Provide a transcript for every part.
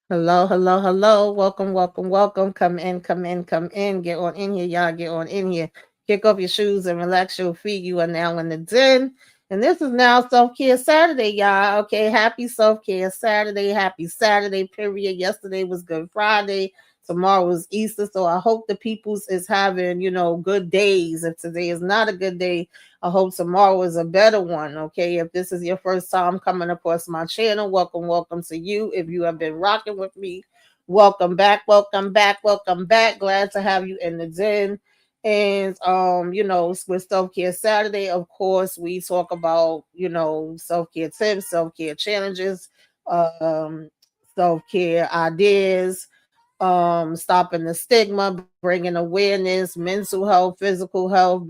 Hello, hello, hello. Welcome, welcome, welcome. Come in, come in, come in. Get on in here, y'all. Get on in here. Kick off your shoes and relax your feet. You are now in the den. And this is now Self Care Saturday, y'all. Okay, happy Self Care Saturday. Happy Saturday, period. Yesterday was Good Friday. Tomorrow is Easter. So I hope the peoples is having, good days. If today is not a good day, I hope tomorrow is a better one. Okay. If this is your first time coming across my channel, welcome, welcome to you. If you have been rocking with me, welcome back, welcome back, welcome back. Glad to have you in the den. And with Self-Care Saturday, of course, we talk about, self-care tips, self-care challenges, um, self-care ideas, stopping the stigma, bringing awareness, mental health, physical health,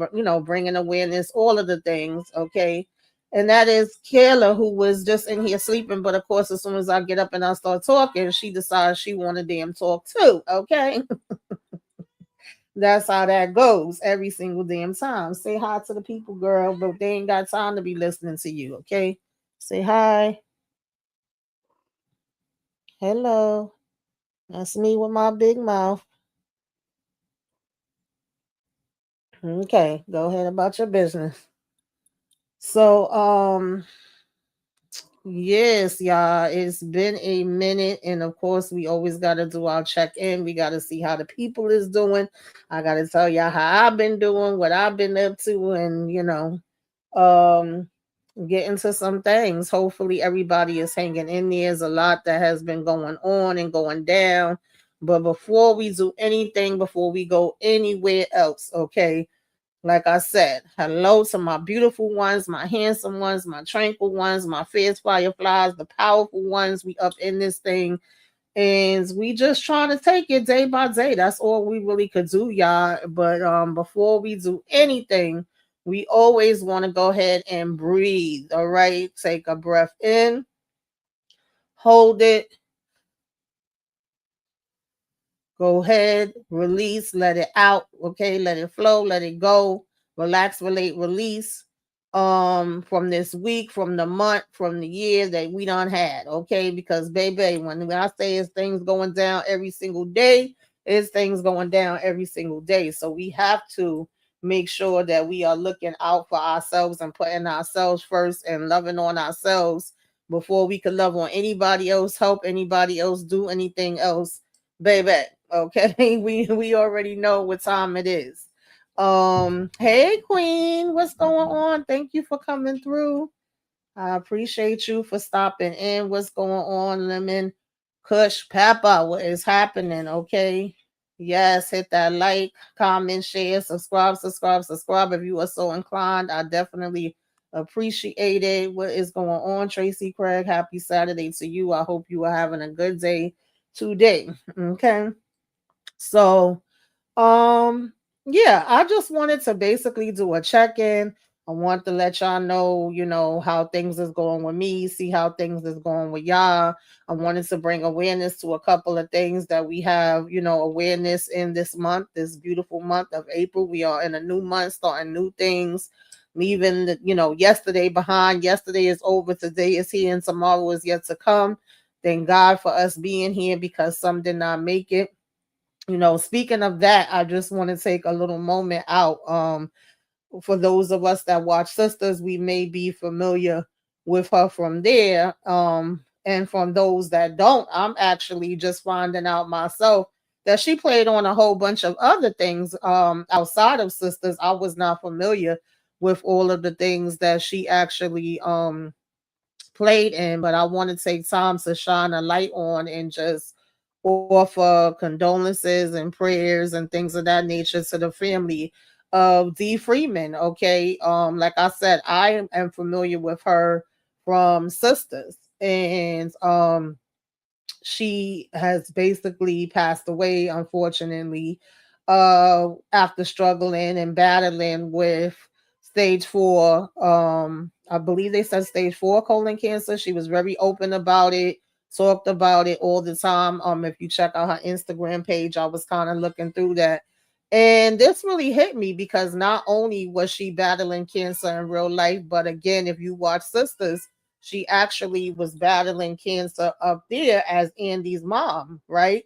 bringing awareness, all of the things. Okay. And that is Kayla, who was just in here sleeping, but of course, as soon as I get up and I start talking, she decides she want to damn talk too. Okay. That's how that goes every single damn time. Say hi to the people, girl, but they ain't got time to be listening to you. Okay. Say hi. Hello. That's me with my big mouth. Okay, go ahead about your business. So, yes, y'all, it's been a minute, and of course, we always got to do our check in. We got to see how the people is doing. I got to tell y'all how I've been doing, what I've been up to, and um, get into some things. Hopefully, everybody is hanging in there. There's a lot that has been going on and going down. But before we do anything, before we go anywhere else, okay, like I said, hello to my beautiful ones, my handsome ones, my tranquil ones, my fierce fireflies, the powerful ones. We up in this thing and we just trying to take it day by day. That's all we really could do, y'all. But before we do anything, we always want to go ahead and breathe. All right. Take a breath in, hold it, go ahead, release, let it out. Okay, let it flow, let it go. Relax, relate, release. From this week, from the month, from the year that we done had. Okay, because baby, when I say it's things going down every single day, it's things going down every single day. So we have to make sure that we are looking out for ourselves and putting ourselves first and loving on ourselves before we can love on anybody else, help anybody else, do anything else, baby. Okay, we already know what time it is. Hey Queen, what's going on? Thank you for coming through. I appreciate you for stopping in. What's going on, Lemon Kush Pepper? What is happening? Okay. Yes, hit that like, comment, share, subscribe, subscribe, subscribe if you are so inclined. I definitely appreciate it. What is going on, Tracy Craig? Happy Saturday to you. I hope you are having a good day today. Okay. So, um, yeah, I just wanted to basically do a check-in. I want to let y'all know, how things is going with me, see how things is going with y'all. I wanted to bring awareness to a couple of things that we have, awareness in this month, this beautiful month of April. We are in a new month, starting new things, leaving yesterday behind. Yesterday is over, today is here, and tomorrow is yet to come. Thank God for us being here because some did not make it. Speaking of that, I just want to take a little moment out. For those of us that watch Sisters, we may be familiar with her from there. And from those that don't, I'm actually just finding out myself that she played on a whole bunch of other things outside of Sisters. I was not familiar with all of the things that she actually played in, but I want to take time to shine a light on and just offer condolences and prayers and things of that nature to the family of Dee Freeman. Okay. Like I said, I am familiar with her from Sisters. And she has basically passed away, unfortunately, after struggling and battling with stage 4. I believe they said stage 4 colon cancer. She was very open about it, talked about it all the time. If you check out her Instagram page, I was kind of looking through that. And this really hit me because not only was she battling cancer in real life, but again, if you watch Sisters, she actually was battling cancer up there as Andy's mom, right?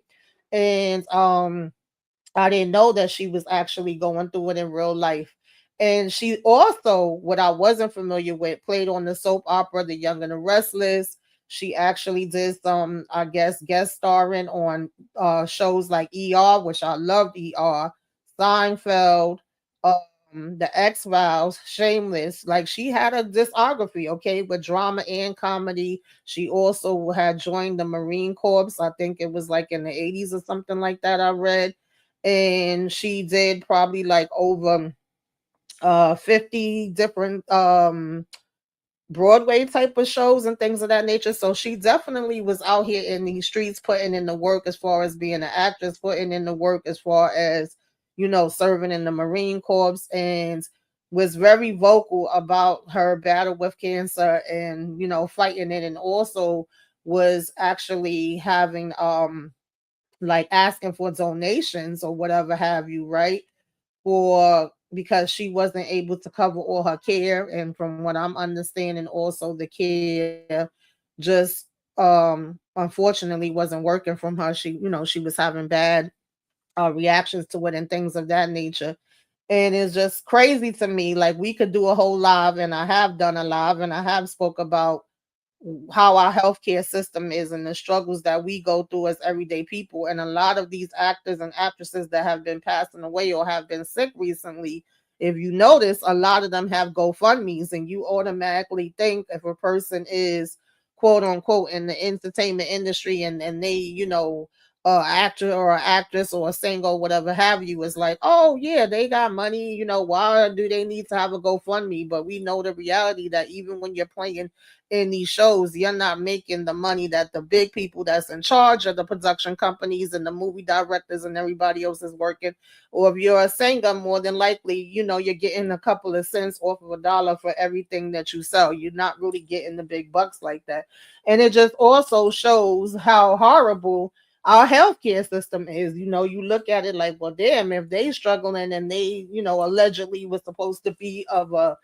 And I didn't know that she was actually going through it in real life. And she also, what I wasn't familiar with, played on the soap opera The Young and the Restless. She actually did some, I guess, guest starring on shows like ER, which I loved ER, Seinfeld, the X Files, Shameless. Like she had a discography, okay, with drama and comedy. She also had joined the Marine Corps. I think it was like in the 80s or something like that. I read, and she did probably like over 50 different Broadway type of shows and things of that nature. So she definitely was out here in these streets putting in the work as far as being an actress, putting in the work as far as, serving in the Marine Corps, and was very vocal about her battle with cancer and, fighting it. And also was actually having like asking for donations or whatever have you, right? For because she wasn't able to cover all her care, and from what I'm understanding, also the care just unfortunately wasn't working from her. She was having bad reactions to it and things of that nature. And it's just crazy to me. Like we could do a whole live, and I have done a live, and I have spoke about how our healthcare system is and the struggles that we go through as everyday people. And a lot of these actors and actresses that have been passing away or have been sick recently, if you notice, a lot of them have GoFundMe's, and you automatically think if a person is quote unquote in the entertainment industry and they, actor or actress or a singer or whatever have you, is like, oh yeah, they got money, why do they need to have a GoFundMe? But we know the reality that even when you're playing in these shows, you're not making the money that the big people that's in charge of the production companies and the movie directors and everybody else is working. Or if you're a singer, more than likely, you're getting a couple of cents off of a dollar for everything that you sell. You're not really getting the big bucks like that. And it just also shows how horrible our healthcare system is. You look at it like, well, damn, if they struggling and they, allegedly was supposed to be of a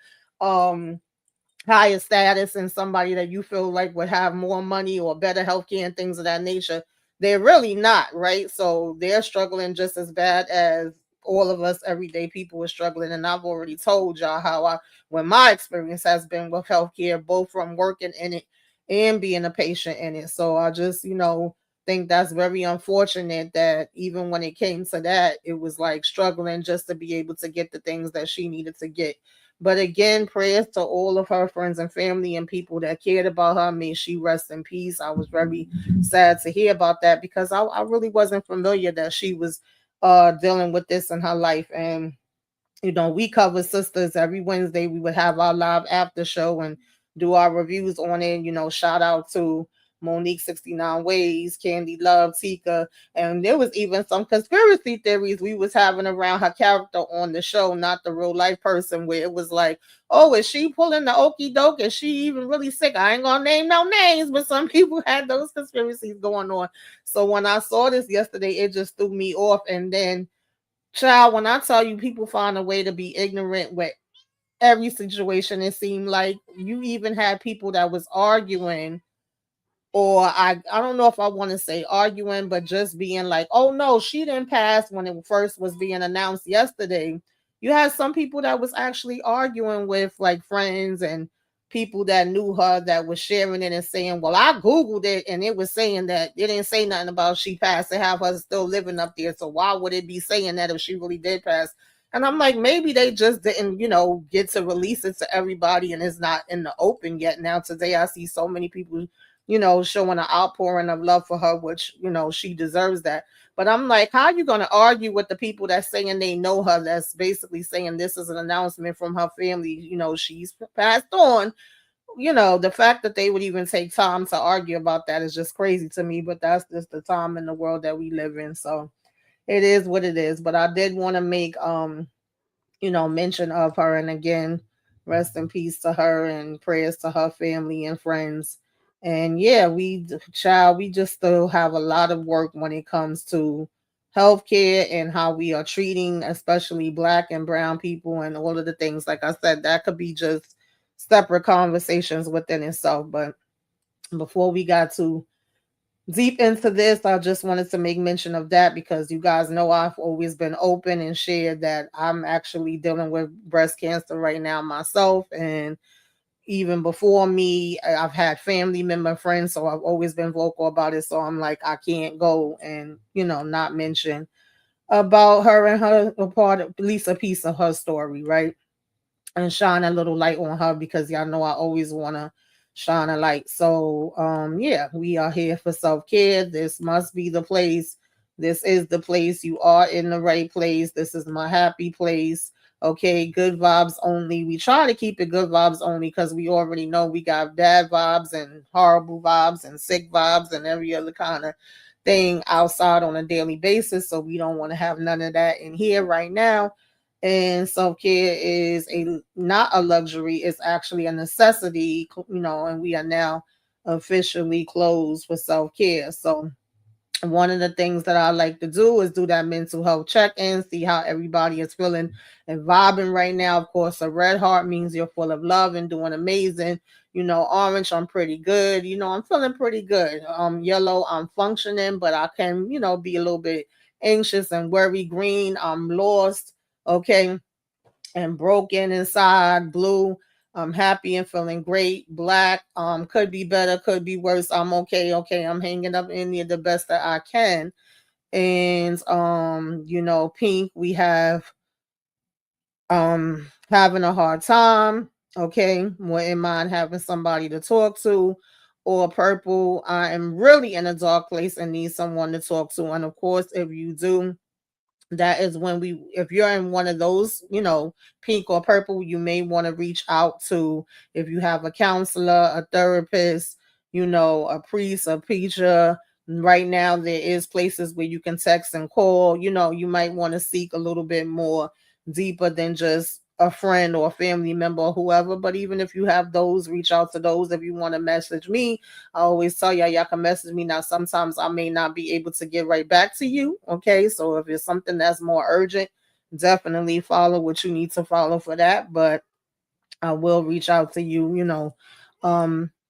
higher status and somebody that you feel like would have more money or better healthcare and things of that nature, they're really not, right? So they're struggling just as bad as all of us everyday people are struggling. And I've already told y'all when my experience has been with healthcare, both from working in it and being a patient in it. So I just, think that's very unfortunate that even when it came to that, it was like struggling just to be able to get the things that she needed to get. But again, prayers to all of her friends and family and people that cared about her. May she rest in peace. I was very sad to hear about that because I really wasn't familiar that she was dealing with this in her life. And we cover Sisters every Wednesday. We would have our live after show and do our reviews on it. Shout out to Monique 69 Ways, Candy Love, Tika. And there was even some conspiracy theories we was having around her character on the show, not the real life person, where it was like, oh, is she pulling the okey doke? Is she even really sick? I ain't gonna name no names, but some people had those conspiracies going on. So when I saw this yesterday, it just threw me off. And then, child, when I tell you people find a way to be ignorant with every situation, it seemed like you even had people that was arguing, or I don't know if I want to say arguing, but just being like, oh no, she didn't pass when it first was being announced yesterday. You had some people that was actually arguing with like friends and people that knew her that was sharing it and saying, well, I Googled it and it was saying that it didn't say nothing about she passed to have her still living up there. So why would it be saying that if she really did pass? And I'm like, maybe they just didn't, get to release it to everybody and it's not in the open yet. Now, today, I see so many people, showing an outpouring of love for her, which, she deserves that. But I'm like, how are you going to argue with the people that's saying they know her, that's basically saying this is an announcement from her family, she's passed on. The fact that they would even take time to argue about that is just crazy to me, but that's just the time in the world that we live in. So it is what it is. But I did want to make mention of her. And again, rest in peace to her and prayers to her family and friends. And yeah, we just still have a lot of work when it comes to healthcare and how we are treating, especially Black and brown people, and all of the things. Like I said, that could be just separate conversations within itself. But before we got to deep into this, I just wanted to make mention of that because you guys know I've always been open and shared that I'm actually dealing with breast cancer right now myself. And even before me, I've had family member friends, so I've always been vocal about it. So I'm like, I can't go and, not mention about her and her a part, at least a piece of her story, right? And shine a little light on her because y'all know I always want to shine a light. So yeah, we are here for self-care. This must be the place. This is the place. You are in the right place. This is my happy place. Okay, good vibes only. We try to keep it good vibes only because we already know we got bad vibes and horrible vibes and sick vibes and every other kind of thing outside on a daily basis. So we don't want to have none of that in here right now. And self-care is a not a luxury, it's actually a necessity, and we are now officially closed for self-care. So one of the things that I like to do is do that mental health check-in, see how everybody is feeling and vibing right now. Of course, a red heart means you're full of love and doing amazing. Orange, I'm pretty good. I'm feeling pretty good. Yellow, I'm functioning, but I can, be a little bit anxious and worry. Green, I'm lost. Okay, and broken inside. Blue, I'm happy and feeling great. Black, could be better, could be worse. I'm okay. Okay, I'm hanging up in there the best that I can. And pink, we have having a hard time. Okay, wouldn't mind having somebody to talk to. Or purple, I am really in a dark place and need someone to talk to. And of course, if you do, that is when if you're in one of those, pink or purple, you may want to reach out to, if you have a counselor, a therapist, a priest, a preacher. Right now there is places where you can text and call. You might want to seek a little bit more deeper than just a friend or a family member or whoever. But even if you have those, reach out to those. If you want to message me, I always tell y'all can message me. Now, sometimes I may not be able to get right back to you. Okay. So if it's something that's more urgent, definitely follow what you need to follow for that. But I will reach out to you,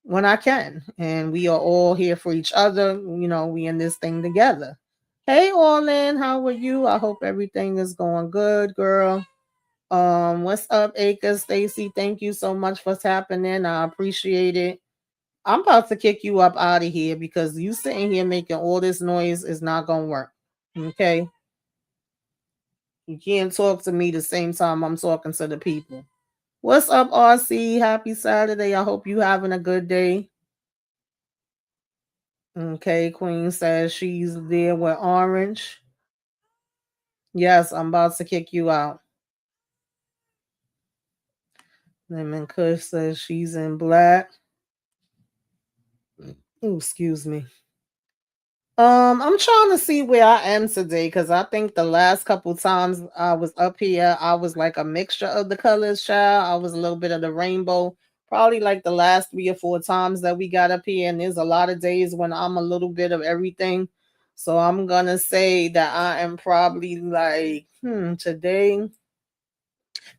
when I can. And we are all here for each other. We in this thing together. Hey, Orlin, how are you? I hope everything is going good, girl. What's up, Acre Stacy? Thank you so much for tapping in. I appreciate it. I'm about to kick you up out of here because you sitting here making all this noise is not gonna work. Okay. You can't talk to me the same time I'm talking to the people. What's up, RC? Happy Saturday. I hope you having a good day. Okay, Queen says she's there with orange. Yes, I'm about to kick you out. Lemon Kush says she's in black. Ooh, excuse me. I'm trying to see where I am today because I think the last couple times I was up here, I was like a mixture of the colors, child. I was a little bit of the rainbow. Probably like the last 3 or 4 times that we got up here, and there's a lot of days when I'm a little bit of everything. So I'm gonna say that I am probably like, today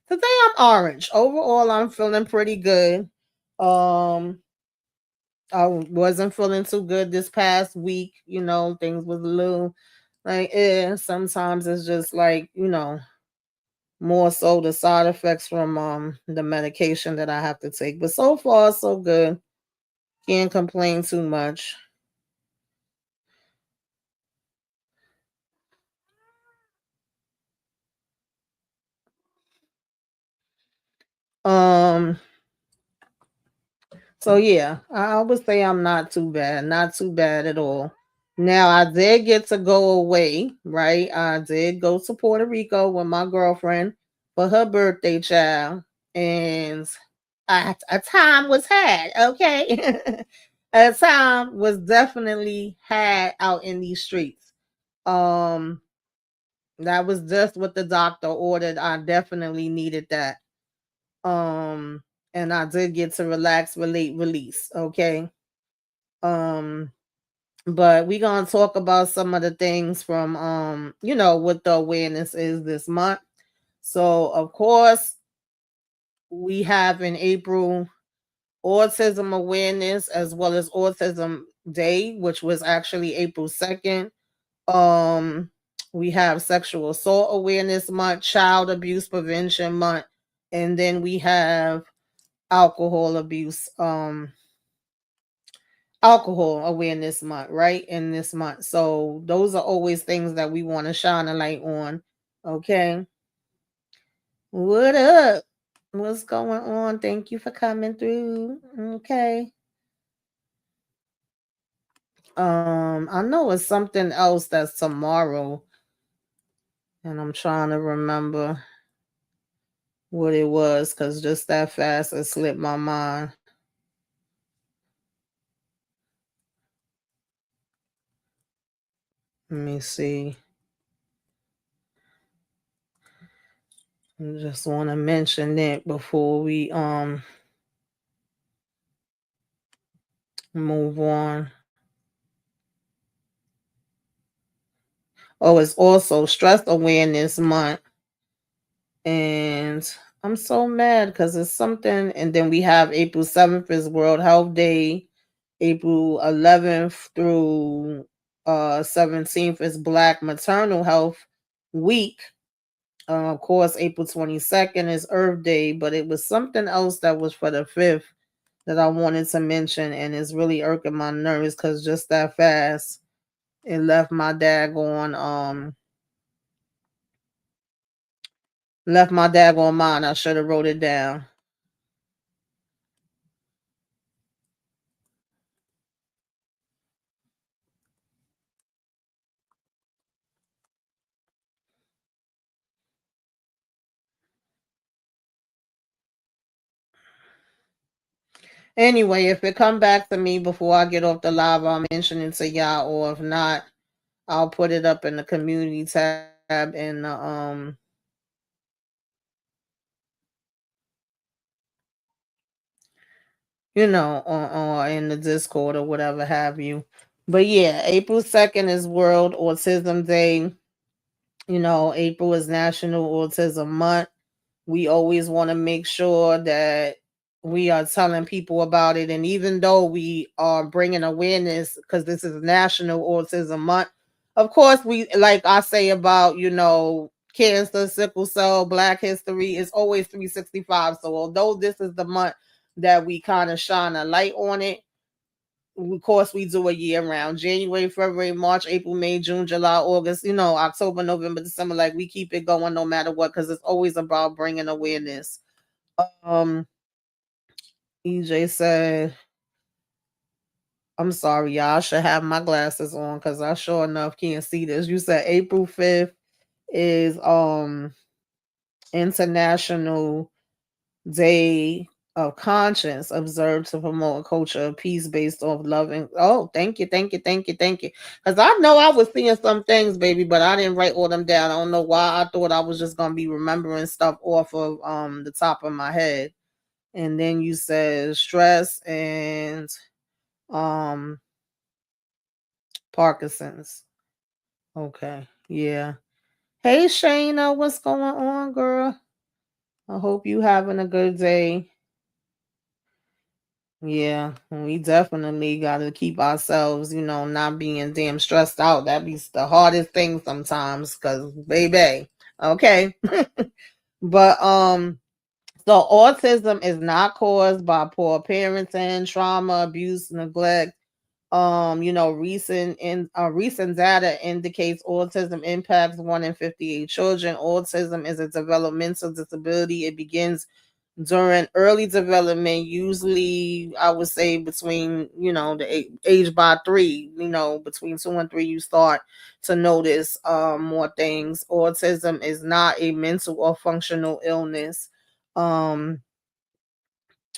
I'm orange. Overall, I'm feeling pretty good. Um, I wasn't feeling too good this past week. Things was a little like, sometimes it's just like, more so the side effects from the medication that I have to take. But so far so good. Can't complain too much. Um so yeah, I would say I'm not too bad. Not too bad at all. Now I did get to go away, right? I did go to Puerto Rico with my girlfriend for her birthday, child. And a time was had, okay? A time was definitely had out in these streets. Um, that was just what the doctor ordered. I definitely needed that. Um, and I did get to relax, relate, release, okay? Um, but we gonna talk about some of the things from what the awareness is this month. So of course we have in April autism awareness as well as autism day, which was actually April 2nd. um we have sexual assault awareness month, child abuse prevention month, and then we have alcohol abuse alcohol awareness month, right? In this month. So those are always things that we want to shine a light on. Okay. What up? What's going on? Thank you for coming through. Okay. I know it's something else that's tomorrow, and I'm trying to remember what it was because just that fast it slipped my mind. Let me see. I just want to mention it before we move on. Oh, it's also stress awareness month. And I'm so mad because it's something. And then we have April 7th is World Health Day. April 11th through 17th is Black Maternal Health Week. Of course, April 22nd is Earth Day, but it was something else that was for the 5th that I wanted to mention, and it's really irking my nerves because just that fast it left my daggone mind. I should have wrote it down. Anyway, if it come back to me before I get off the live, I'll mention it to y'all, or if not, I'll put it up in the community tab in the or in the Discord or whatever have you. But yeah, April 2nd is World Autism Day. April is National Autism Month. We always want to make sure that we are telling people about it. And even though we are bringing awareness, because this is National Autism Month, of course, we, like I say about, cancer, sickle cell, Black history, it's always 365. So although this is the month that we kind of shine a light on it, of course we do a year round: January, February, March, April, May, June, July, August, October, November, December. Like, we keep it going no matter what, because it's always about bringing awareness. um EJ said, I'm sorry, y'all, I should have my glasses on because I sure enough can't see this. You said April 5th is International Day of Conscience, observed to promote a culture of peace based off love. And oh, thank you, thank you, thank you, thank you. Because I know I was seeing some things, baby, but I didn't write all them down. I don't know why. I thought I was just gonna be remembering stuff off of the top of my head. And then you said stress and um Parkinson's. Okay, yeah. Hey Shayna, what's going on, girl? I hope you having a good day. Yeah, we definitely got to keep ourselves, not being damn stressed out. That be the hardest thing sometimes, because, baby, okay. But so autism is not caused by poor parenting, trauma, abuse, neglect. Recent data indicates autism impacts 1 in 58 children. Autism is a developmental disability. It begins during early development, usually I would say between, the age by 3, between 2 and 3, you start to notice more things. Autism is not a mental or functional illness. um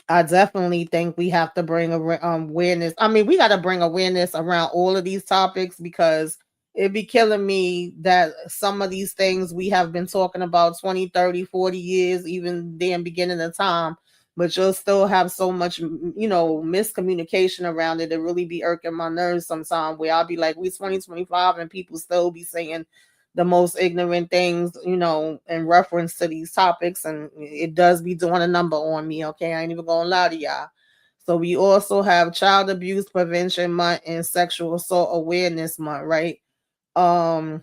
I definitely think we have to bring awareness. I mean, we got to bring awareness around all of these topics, because it'd be killing me that some of these things we have been talking about 20, 30, 40 years, even then beginning of time, but you'll still have so much, miscommunication around it. It really be irking my nerves sometimes, where I'll be like, we 2025 and people still be saying the most ignorant things, in reference to these topics, and it does be doing a number on me. Okay, I ain't even gonna lie to y'all. So we also have Child Abuse Prevention Month and Sexual Assault Awareness Month, right? Um,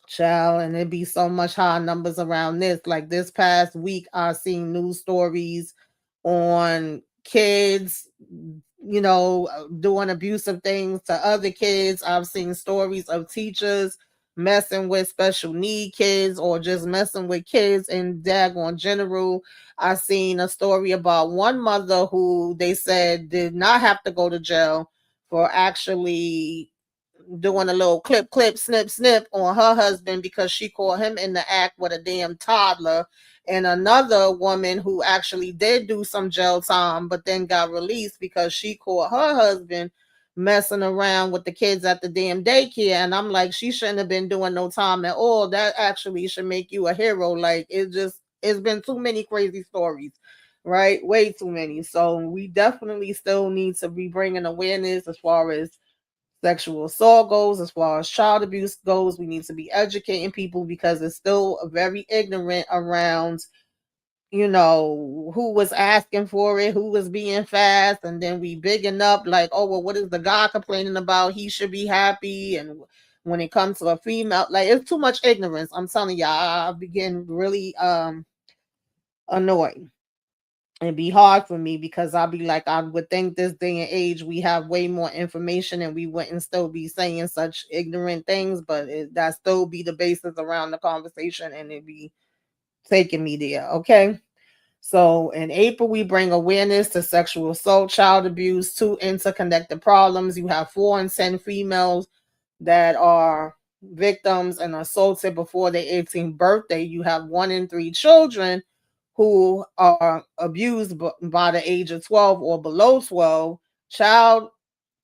Child, and it be so much high numbers around this. Like this past week, I seen news stories on kids, doing abusive things to other kids. I've seen stories of teachers messing with special need kids, or just messing with kids in daggone general. I seen a story about one mother who they said did not have to go to jail for actually doing a little clip, snip, snip on her husband, because she caught him in the act with a damn toddler. And another woman who actually did do some jail time, but then got released because she caught her husband messing around with the kids at the damn daycare. And I'm like, she shouldn't have been doing no time at all. That actually should make you a hero. Like, it's been too many crazy stories, right? Way too many. So we definitely still need to be bringing awareness as far as sexual assault goes, as far as child abuse goes. We need to be educating people, because it's still very ignorant around, who was asking for it, who was being fast, and then we bigging up like, oh, well, what is the guy complaining about? He should be happy. And when it comes to a female, like, it's too much ignorance. I'm telling y'all, I begin really annoyed. It'd be hard for me, because I'll be like, I would think this day and age we have way more information and we wouldn't still be saying such ignorant things, but that still be the basis around the conversation, and it be taking me there. Okay. So in April, we bring awareness to sexual assault, child abuse, two interconnected problems. You have 4 in 10 females that are victims and assaulted before their 18th birthday. You have 1 in 3 children who are abused by the age of 12 or below 12. Child,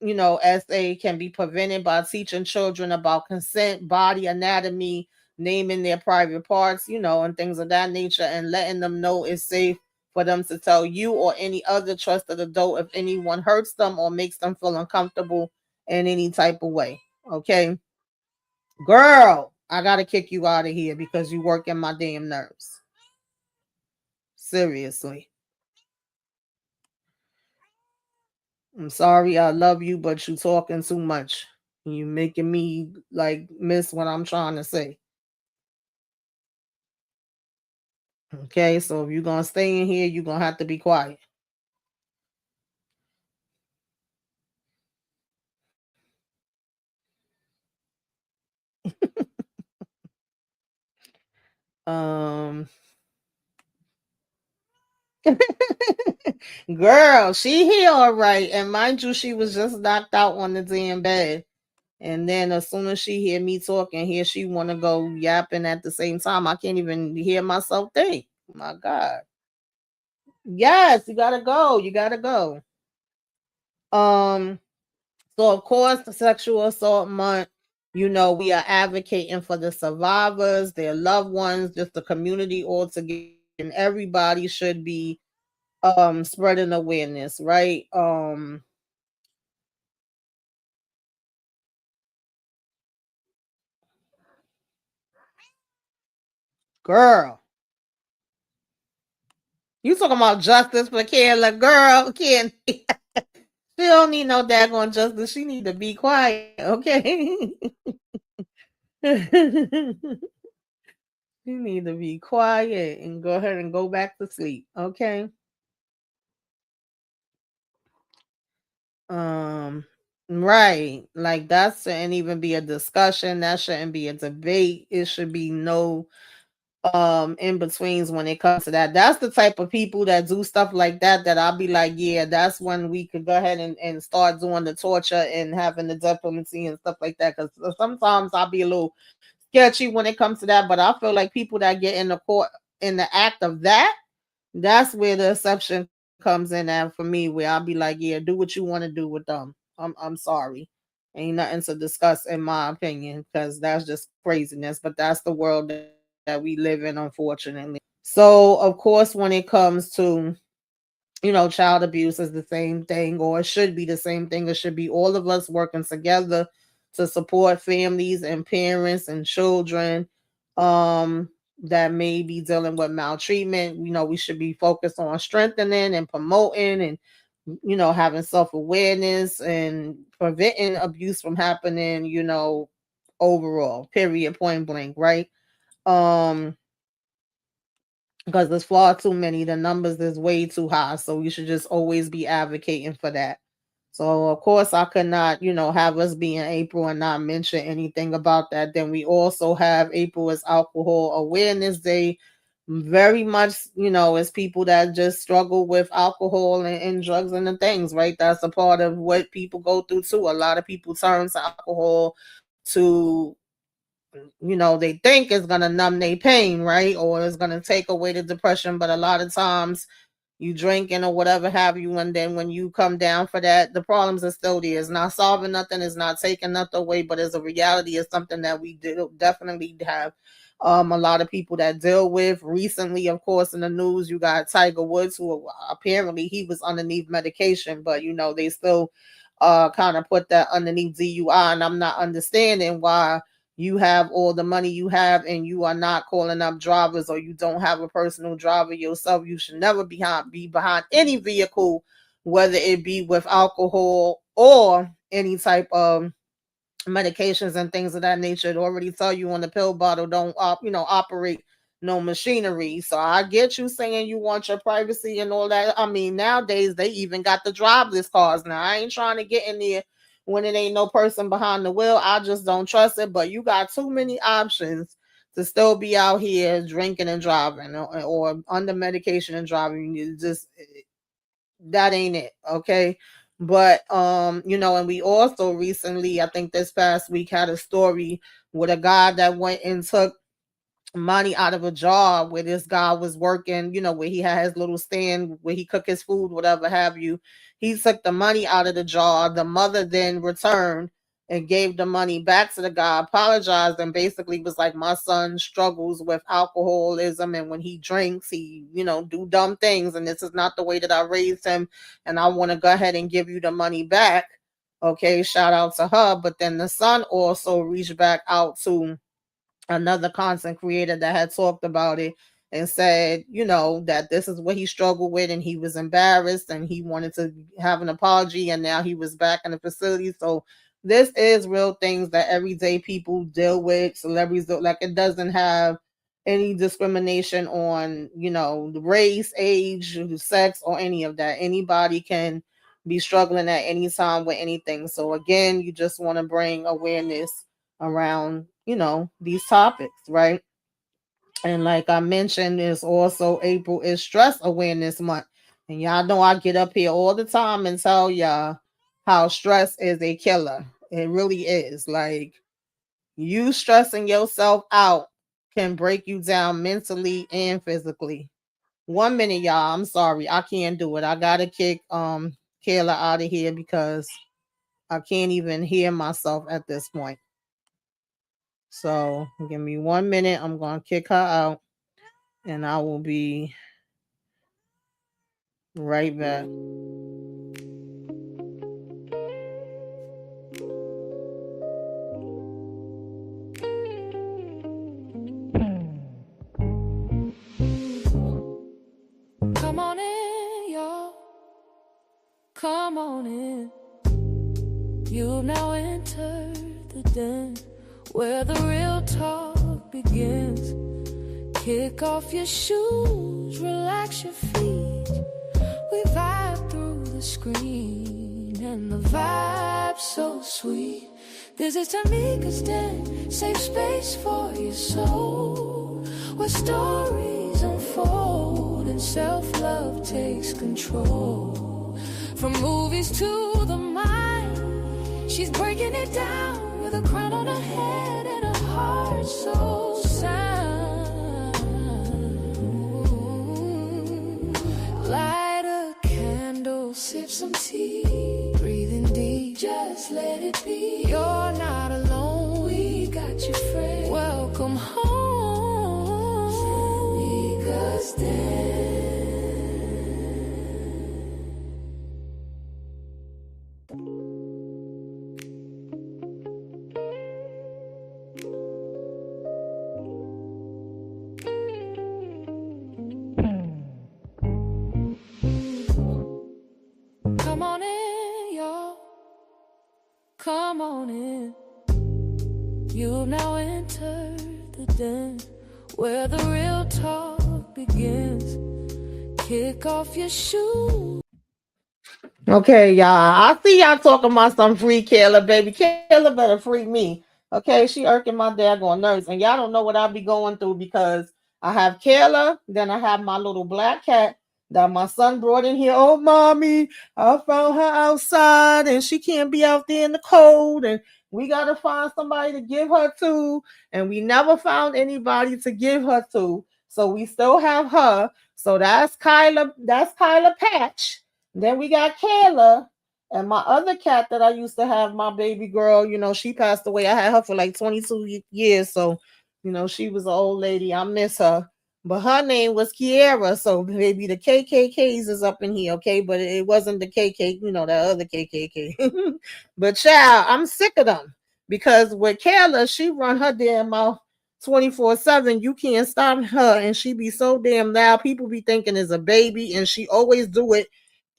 SA can be prevented by teaching children about consent, body anatomy, naming their private parts, and things of that nature, and letting them know it's safe for them to tell you or any other trusted adult if anyone hurts them or makes them feel uncomfortable in any type of way. Okay. Girl, I gotta kick you out of here because you work in my damn nerves. Seriously. I'm sorry, I love you, but you talking too much. You making me like miss what I'm trying to say. Okay, so if you're gonna stay in here, you're gonna have to be quiet. Um Girl, she here all right. And mind you, she was just knocked out on the damn bed. And then as soon as she hear me talking, here she wanna go yapping at the same time. I can't even hear myself think. My God. Yes, you gotta go. You gotta go. Um, so of course, the sexual assault month, we are advocating for the survivors, their loved ones, just the community altogether, and everybody should be spreading awareness, right? Girl, you talking about justice for Kayla, girl, can't she don't need no daggone justice. She need to be quiet, okay? You need to be quiet and go ahead and go back to sleep. Okay. Um, right. Like that shouldn't even be a discussion. That shouldn't be a debate. It should be no in betweens when it comes to that. That's the type of people that do stuff like that that I'll be like, yeah, that's when we could go ahead and start doing the torture and having the death penalty and stuff like that. Because sometimes I'll be a little sketchy when it comes to that. But I feel like people that get in the court in the act of that, that's where the exception comes in at for me, where I'll be like, yeah, do what you want to do with them. I'm sorry. Ain't nothing to discuss in my opinion, because that's just craziness. But that's the world that we live in, unfortunately. So of course, when it comes to child abuse is the same thing, or it should be the same thing. It should be all of us working together to support families and parents and children um that may be dealing with maltreatment. We should be focused on strengthening and promoting and having self-awareness and preventing abuse from happening, overall, period, point blank, right? um because there's far too many. The numbers is way too high. So we should just always be advocating for that. So of course I could not, have us be in April and not mention anything about that. Then we also have April as Alcohol Awareness Day. Very much, as people that just struggle with alcohol and drugs and the things, right? That's a part of what people go through too. A lot of people turn to alcohol to they think it's gonna numb their pain, right? Or it's gonna take away the depression. But a lot of times you drinking or whatever have you, and then when you come down for that, the problems are still there. It's not solving nothing, it's not taking nothing away, but as a reality, it's something that we do definitely have a lot of people that deal with. Recently, of course, in the news, you got Tiger Woods, who apparently he was underneath medication, but they still kind of put that underneath DUI, and I'm not understanding why you have all the money you have and you are not calling up drivers, or you don't have a personal driver yourself. You should never be behind any vehicle, whether it be with alcohol or any type of medications and things of that nature. It already tell you on the pill bottle, don't operate no machinery. So I get you saying you want your privacy and all that. I mean, nowadays they even got the driverless cars. Now I ain't trying to get in there when it ain't no person behind the wheel. I just don't trust it. But you got too many options to still be out here drinking and driving, or under medication and driving. You just that ain't it. Okay. But and we also recently, I think this past week, had a story with a guy that went and took money out of a jar where this guy was working, where he had his little stand where he cooked his food, whatever have you. He took the money out of the jar. The mother then returned and gave the money back to the guy, apologized, and basically was like, my son struggles with alcoholism, and when he drinks, he, do dumb things, and this is not the way that I raised him, and I want to go ahead and give you the money back. Okay, shout out to her. But then the son also reached back out to another content creator that had talked about it and said, that this is what he struggled with, and he was embarrassed and he wanted to have an apology, and now he was back in the facility. So this is real things that everyday people deal with. Celebrities do, like, it doesn't have any discrimination on, the race, age, sex, or any of that. Anybody can be struggling at any time with anything. So again, you just want to bring awareness around, these topics, right? And like I mentioned, is also April is Stress Awareness Month. And y'all know I get up here all the time and tell y'all how stress is a killer. It really is. Like, you stressing yourself out can break you down mentally and physically. 1 minute, y'all. I'm sorry. I can't do it. I gotta kick Kayla out of here because I can't even hear myself at this point. So give me 1 minute. I'm going to kick her out and I will be right back. Come on in, y'all. Come on in. You've now entered the den where the real talk begins. Kick off your shoes, relax your feet. We vibe through the screen, and the vibe's so sweet. This is Tamika's Den, safe space for your soul, where stories unfold and self-love takes control. From movies to the mind, she's breaking it down with a crown on her head and a heart so sound. Light a candle, sip some tea, breathing deep, just let it be. You're not alone, we got your friend. Welcome home, Tamika's Den. Come on in, y'all. Come on in. You've now entered the den where the real talk begins. Kick off your shoes. Okay, y'all. I see y'all talking about some free Kayla, baby. Kayla better free me. Okay, she irking my daggone nerves. And y'all don't know what I be going through because I have Kayla, then I have my little black cat that my son brought in here. Oh, mommy, I found her outside and she can't be out there in the cold. And we got to find somebody to give her to. And we never found anybody to give her to. So we still have her. So that's Kyla Patch. Then we got Kayla and my other cat that I used to have, my baby girl. She passed away. I had her for like 22 years. So, she was an old lady. I miss her. But her name was Kiera. So, maybe the KKKs is up in here, okay? But it wasn't the KK, that other KKK. But, child, I'm sick of them. Because with Kayla, she run her damn mouth 24/7. You can't stop her. And she be so damn loud. People be thinking it's a baby. And she always do it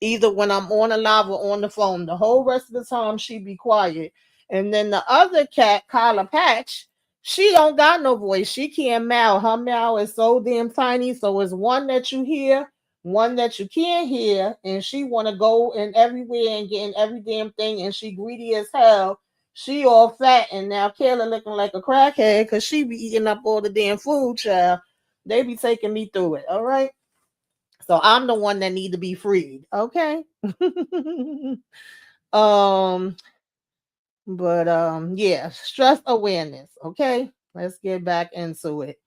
either when I'm on a live or on the phone. The whole rest of the time she be quiet. And then the other cat, Kyla Patch, she don't got no voice. She can't meow. Her meow is so damn tiny. So it's one that you hear, one that you can't hear, and she wanna go in everywhere and get in every damn thing, and she greedy as hell. She all fat, and now Kayla looking like a crackhead because she be eating up all the damn food, child. They be taking me through it, all right? So I'm the one that need to be freed. Okay. um, but yeah, stress awareness. Okay. Let's get back into it.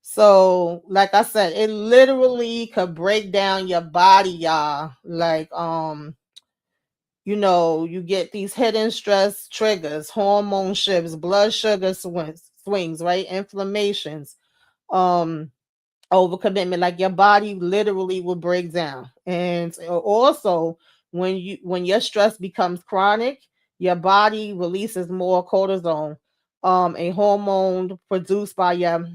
So, like I said, it literally could break down your body, y'all. Like, you get these hidden stress triggers, hormone shifts, blood sugar swings, right? Inflammations. Um, Overcommitment, like your body literally will break down. And also when your stress becomes chronic, your body releases more cortisol, a hormone produced by your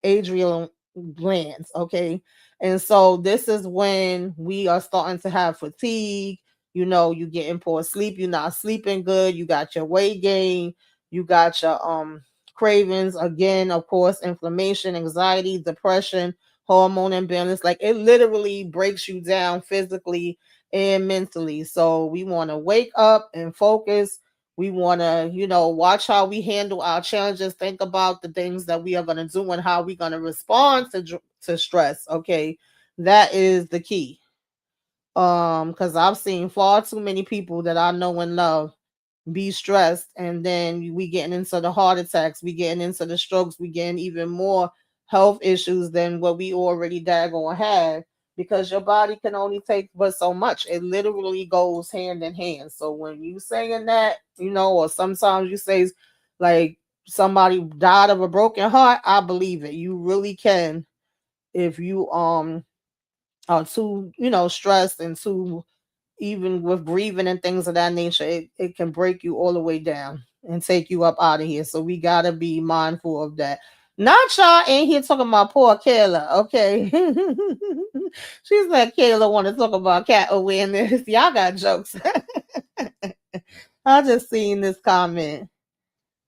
adrenal glands. Okay. And so this is when we are starting to have fatigue. You getting poor sleep, you're not sleeping good, you got your weight gain, you got your cravings, again, of course, inflammation, anxiety, depression, hormone imbalance. Like it literally breaks you down physically and mentally. So we want to wake up and focus. We want to, watch how we handle our challenges, think about the things that we are going to do and how we're going to respond to stress. Okay. That is the key. Because I've seen far too many people that I know and love be stressed, and then we getting into the heart attacks, we getting into the strokes, we getting even more health issues than what we already daggone had, because your body can only take but so much. It literally goes hand in hand. So when you saying that, or sometimes you say like somebody died of a broken heart, I believe it. You really can, if you are too stressed and too, even with grieving and things of that nature, it can break you all the way down and take you up out of here. So we gotta be mindful of that. Not y'all in here talking about poor Kayla, okay? She's like, Kayla want to talk about cat awareness. Y'all got jokes. I just seen this comment.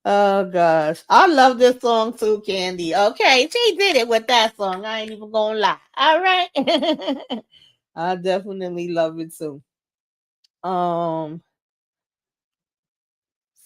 Oh gosh. I love this song too, Candy. Okay, she did it with that song. I ain't even gonna lie. All right. I definitely love it too. Um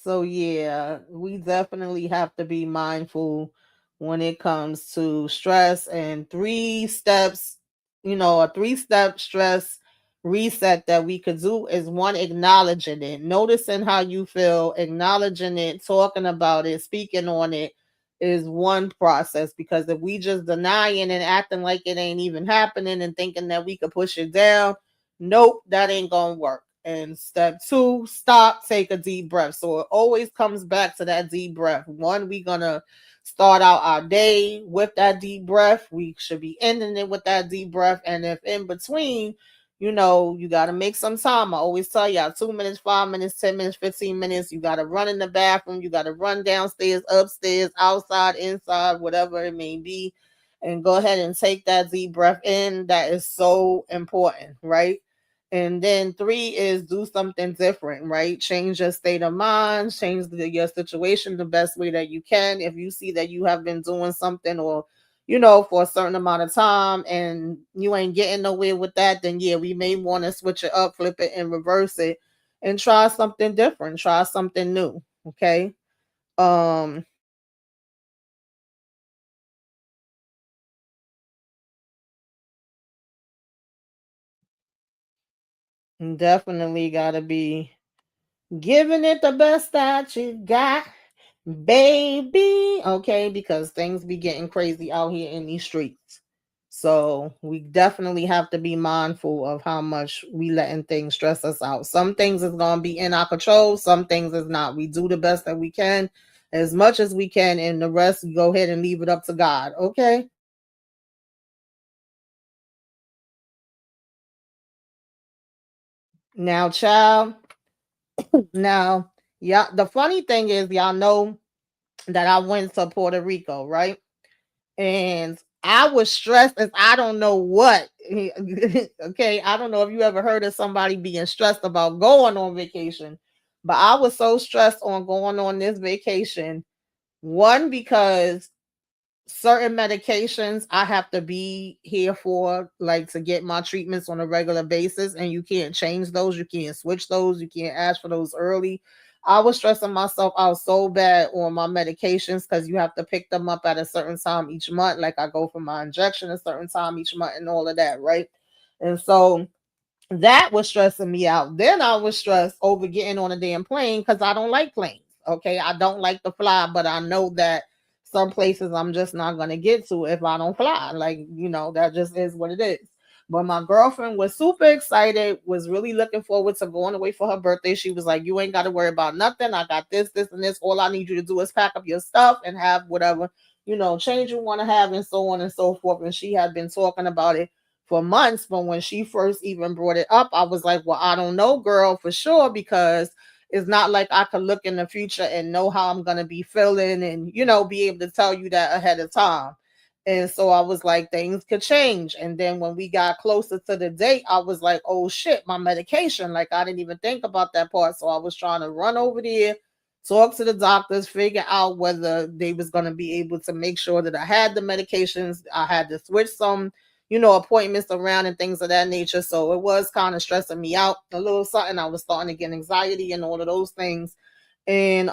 So yeah, we definitely have to be mindful when it comes to stress and three steps, a three-step stress reset that we could do is one, acknowledging it, noticing how you feel, acknowledging it, talking about it, speaking on it is one process, because if we just denying and acting like it ain't even happening and thinking that we could push it down, nope, that ain't gonna work. And step two, stop, take a deep breath. So it always comes back to that deep breath. One, we're gonna start out our day with that deep breath. We should be ending it with that deep breath. And if in between, you got to make some time. I always tell y'all 2 minutes, 5 minutes, 10 minutes, 15 minutes. You got to run in the bathroom. You got to run downstairs, upstairs, outside, inside, whatever it may be. And go ahead and take that deep breath in. That is so important, right? And then three is do something different, right? Change your state of mind, change your situation the best way that you can. If you see that you have been doing something, or for a certain amount of time and you ain't getting nowhere with that, then yeah, we may want to switch it up, flip it, and reverse it and try something different, try something new. Okay. Um, Definitely gotta be giving it the best that you got, baby. Okay, because things be getting crazy out here in these streets. So we definitely have to be mindful of how much we letting things stress us out. Some things is gonna be in our control, some things is not. We do the best that we can, as much as we can, and the rest we go ahead and leave it up to God. Okay. Now, child. Now, yeah. The funny thing is, y'all know that I went to Puerto Rico, right? And I was stressed as I don't know what. Okay, I don't know if you ever heard of somebody being stressed about going on vacation, but I was so stressed on going on this vacation. One, because certain medications I have to be here for, like to get my treatments on a regular basis, and you can't change those, you can't switch those, you can't ask for those early. I was stressing myself out so bad on my medications because you have to pick them up at a certain time each month. Like I go for my injection a certain time each month and all of that, right? And so that was stressing me out. Then I was stressed over getting on a damn plane because I don't like planes. Okay, I don't like to fly, but I know that some places I'm just not gonna get to if I don't fly. Like, that just is what it is. But my girlfriend was super excited, was really looking forward to going away for her birthday. She was like, "You ain't got to worry about nothing. I got this, this, and this. All I need you to do is pack up your stuff and have whatever, change you want to have, and so on and so forth." And she had been talking about it for months. But when she first even brought it up, I was like, well, I don't know, girl, for sure, because it's not like I could look in the future and know how I'm going to be feeling and, be able to tell you that ahead of time. And so I was like, things could change. And then when we got closer to the date, I was like, oh shit, my medication. Like I didn't even think about that part. So I was trying to run over there, talk to the doctors, figure out whether they was going to be able to make sure that I had the medications. I had to switch some appointments around and things of that nature. So it was kind of stressing me out a little something. I was starting to get anxiety and all of those things. And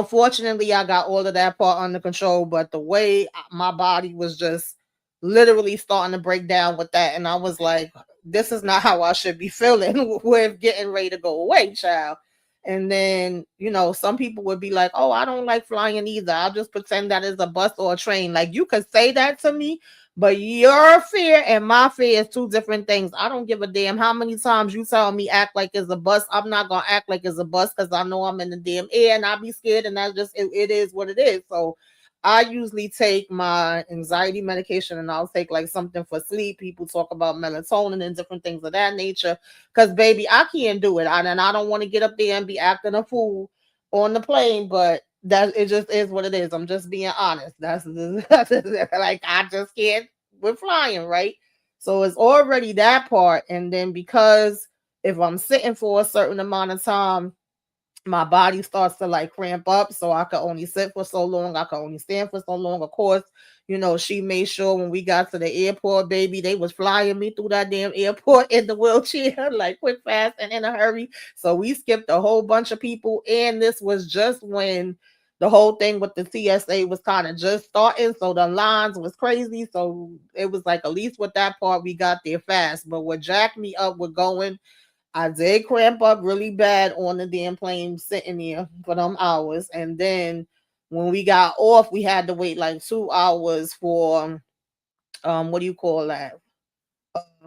fortunately, I got all of that part under control, but the way my body was just literally starting to break down with that, and I was like, this is not how I should be feeling with getting ready to go away, child. And then, some people would be like, oh, I don't like flying either. I'll just pretend that is a bus or a train. Like, you could say that to me, but your fear and my fear is two different things. I don't give a damn how many times you tell me act like it's a bus. I'm not gonna act like it's a bus because I know I'm in the damn air and I'll be scared, and that's just it is what it is. So I usually take my anxiety medication, and I'll take like something for sleep. People talk about melatonin and different things of that nature. Cause baby, I can't do it. And I don't want to get up there and be acting a fool on the plane, but that it just is what it is. I'm just being honest. That's like I just can't with flying, right? So it's already that part. And then because if I'm sitting for a certain amount of time, my body starts to like cramp up, so I could only sit for so long, I could only stand for so long. Of course, she made sure when we got to the airport, baby, they was flying me through that damn airport in the wheelchair like quick, fast, and in a hurry. So we skipped a whole bunch of people, and this was just when the whole thing with the TSA was kind of just starting, so the lines was crazy. So it was like, at least with that part we got there fast. But what jacked me up with going, I did cramp up really bad on the damn plane sitting there for them hours. And then when we got off, we had to wait like 2 hours for what do you call that?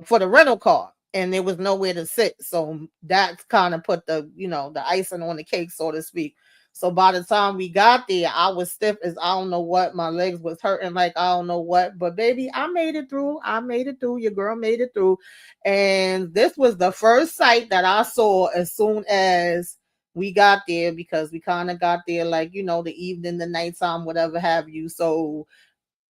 For the rental car, and there was nowhere to sit. So that's kind of put the icing on the cake, so to speak. So by the time we got there, I was stiff as I don't know what. My legs was hurting like I don't know what. But baby, I made it through. I made it through. Your girl made it through. And this was the first sight that I saw as soon as we got there, because we kind of got there like, the evening, the nighttime, whatever have you. So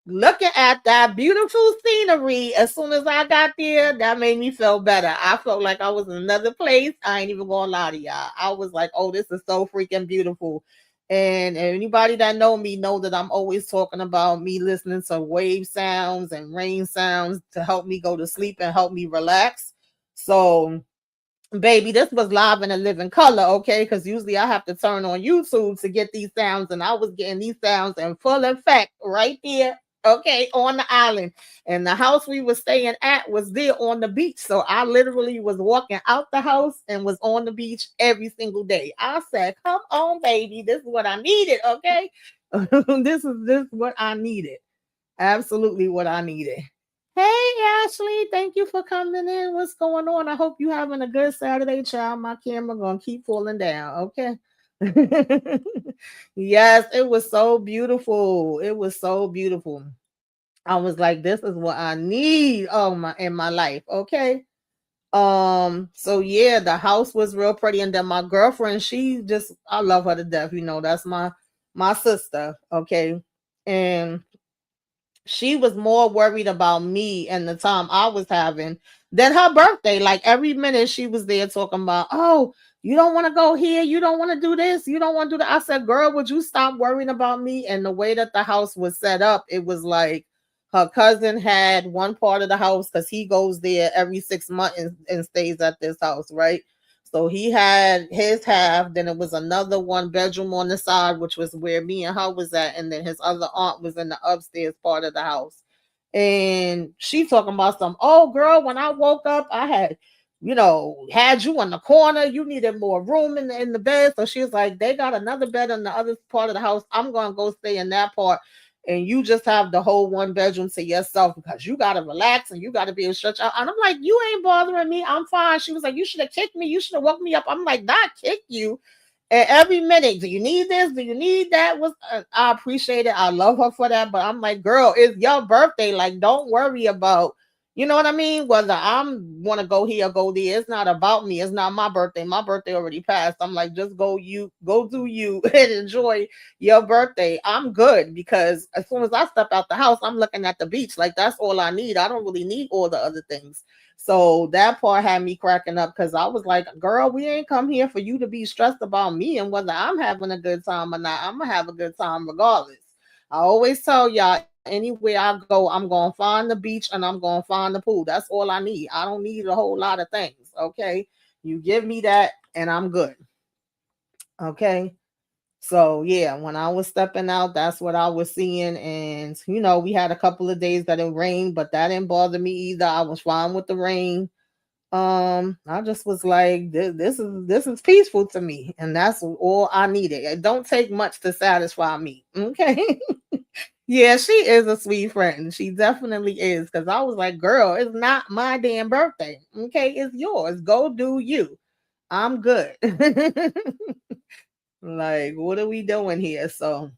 looking at that beautiful scenery as soon as I got there, that made me feel better. I felt like I was in another place. I ain't even gonna lie to y'all. I was like, oh, this is so freaking beautiful. And anybody that know me know that I'm always talking about me listening to wave sounds and rain sounds to help me go to sleep and help me relax. So baby, this was live in a living color, okay? Because usually I have to turn on YouTube to get these sounds, and I was getting these sounds in full effect right there, okay, on the island. And the house we were staying at was there on the beach. So I literally was walking out the house and was on the beach every single day. I said, come on, baby, this is what I needed, okay? This is what I needed. Absolutely what I needed. Hey Ashley, thank you for coming in. What's going on? I hope you having a good Saturday, child. My camera gonna keep falling down. Okay. Yes, it was so beautiful. It was so beautiful. I was like, this is what I need. Oh my, in my life. Okay. So yeah, the house was real pretty, and then my girlfriend, she just, I love her to death. That's my sister. Okay. And she was more worried about me and the time I was having than her birthday. Like every minute she was there talking about, oh, you don't want to go here, you don't want to do this, you don't want to do that. I said, girl, would you stop worrying about me? And the way that the house was set up, it was like her cousin had one part of the house because he goes there every 6 months and stays at this house, right? So he had his half, then it was another one bedroom on the side, which was where me and her was at, and then his other aunt was in the upstairs part of the house. And she talking about some, oh girl, when I woke up, I had you in the corner. You needed more room in the bed. So she was like, they got another bed in the other part of the house. I'm gonna go stay in that part, and you just have the whole one bedroom to yourself because you gotta relax and you gotta be able to stretch out. And I'm like, you ain't bothering me. I'm fine. She was like, you should have kicked me. You should have woke me up. I'm like, not kick you. And every minute, do you need this? Do you need that? I appreciate it. I love her for that. But I'm like, girl, it's your birthday. Like, don't worry about, you know what I mean? Whether I'm want to go here or go there, it's not about me. It's not my birthday. My birthday already passed. I'm like, just go do you and enjoy your birthday. I'm good because as soon as I step out the house, I'm looking at the beach. Like that's all I need. I don't really need all the other things. So that part had me cracking up because I was like, girl, we ain't come here for you to be stressed about me and whether I'm having a good time or not. I'm going to have a good time regardless. I always tell y'all, anywhere I go, I'm going to find the beach and I'm going to find the pool. That's all I need. I don't need a whole lot of things. Okay. You give me that and I'm good. Okay. So yeah, when I was stepping out, that's what I was seeing. And we had a couple of days that it rained, but that didn't bother me either. I was fine with the rain. I just was like, this is peaceful to me, and that's all I needed. It don't take much to satisfy me. Okay. Yeah, she is a sweet friend. She definitely is. Cause I was like, girl, it's not my damn birthday. Okay, it's yours. Go do you. I'm good. Like, what are we doing here? So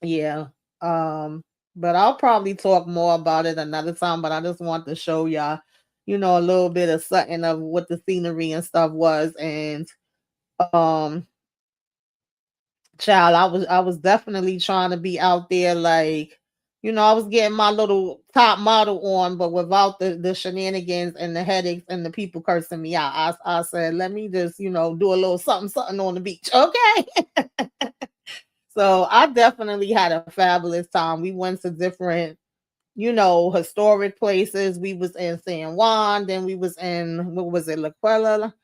yeah. Um, but I'll probably talk more about it another time. But I just want to show y'all, a little bit of something of what the scenery and stuff was. And um child, I was definitely trying to be out there like, I was getting my little top model on, but without the shenanigans and the headaches and the people cursing me out. I said, let me just, do a little something, something on the beach. Okay. So I definitely had a fabulous time. We went to different, historic places. We was in San Juan, then we was in, what was it, La Quella?